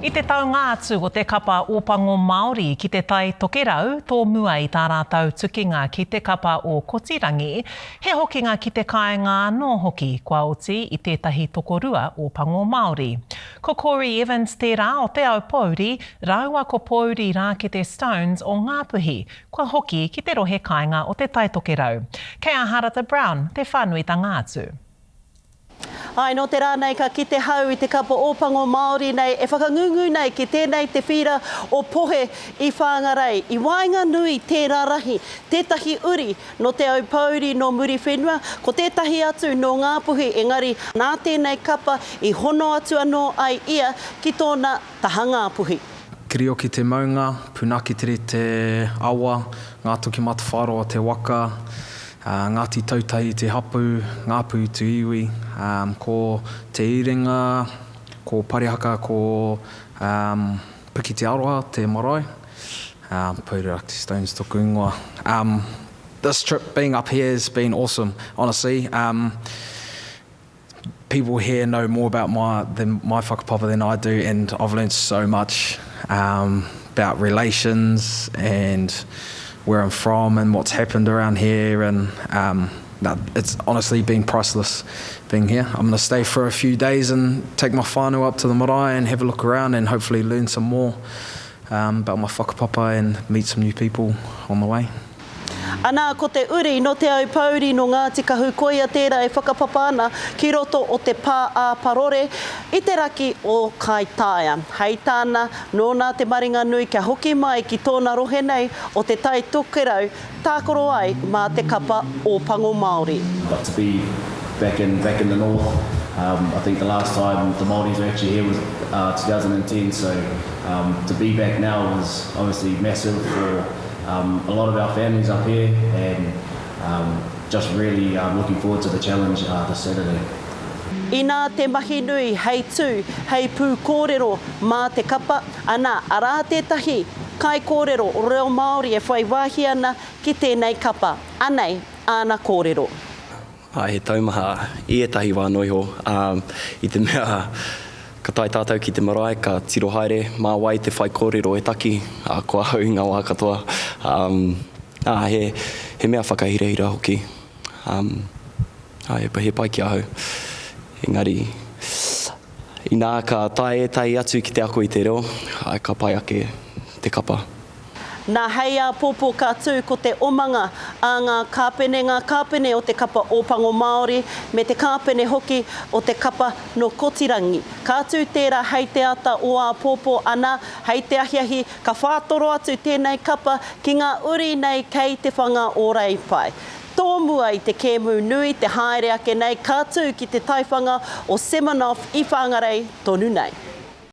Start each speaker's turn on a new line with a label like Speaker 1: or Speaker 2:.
Speaker 1: I te taunga atu o te kapa ōpango Māori ki te tai tokerau, tō mua i tā rātau tukinga ki te kapa o Kotirangi, he hoki ngā ki te kāinga anō hoki kua oti i tētahi tokorua ōpango Māori. Ko Corey Evans tērā o te ao Pōuri, raua ko Pōuri rā ki te Stones o Ngāpuhi, kua hoki ki te rohe kāinga o te tai tokerau. Kei a Harata Brown, te whānui tanga atu.
Speaker 2: Ai, no te rā nei ka ki te hau i te kapa ōpango Māori nei, e whakangungu nei ki tēnei te whira o pohe i whāngarei. I wainga nui tērā rahi, tētahi uri no te au Pōuri no muri whenua, ko tētahi atu no Ngāpuhi, engari nā tēnei kapa i hono atu anō ai ia ki tōna taha Ngāpuhi.
Speaker 3: Kirioki te maunga, punaki tere te awa, ngā toki matawharo te waka, Ngāti Tautahi te hapu, Ngāpu tu iwi, ko te iringa, ko parihaka, ko Piki te aroha, te marae, Pōuri Stones tōku ingoa. This trip being up here has been awesome, honestly. People here know more about my whakapapa than I do, and I've learned so much about relations and where I'm from and what's happened around here, and it's honestly been priceless being here. I'm going to stay for a few days and take my whānau up to the marae and have a look around and hopefully learn some more about my whakapapa and meet some new people on the way.
Speaker 2: Anā ko te uri no te au Pōuri no Ngāti Kahukoia tērā e whakapapa ana ki roto o te pā a parore i te raki o Kaitaia. Hei tāna nō te maringa nui kia hoki mai ki tōna rohe nei o te tai tokerau tākoro ai mā te kapa ōpango Māori.
Speaker 4: But to be back in the north, I think the last time the Māoris were actually here was 2010, so to be back now was obviously massive for a lot of our families up here, and just really looking forward to the challenge this Saturday.
Speaker 2: I nā te mahi nui, hei tū, hei pū kōrero mā te kapa, anā arā tētahi kai kōrero o reo Māori e whai wāhi ana ki tēnei kapa. Anei, āna kōrero.
Speaker 5: He taumaha i etahi wānoiho, i te mea ka tai tātou ki te marae, ka tiro haere, mā wai te whai kōrero e taki, kua hau ngā wā katoa. He mea whakahirehira hoki. He pai ki ahau. Engari, i nā ka tai tai atu ki te ako i te reo, ka pai ake te kapa.
Speaker 2: Nā hei a pōpō ka tū ko te omanga a ngā kāpene o te kapa ōpango Māori me te kāpene hoki o te kapa no Kotirangi. Ka tū tērā hei te ata o a pōpō ana, hei te ahiahi, ka whātoro atu tēnei kapa ki ngā uri nei kei te whanga o Reipai. Tō mua i te kēmu nui, te haere ake nei, ka tū ki te taiwhanga o Semenov i whāngarei tonu nei.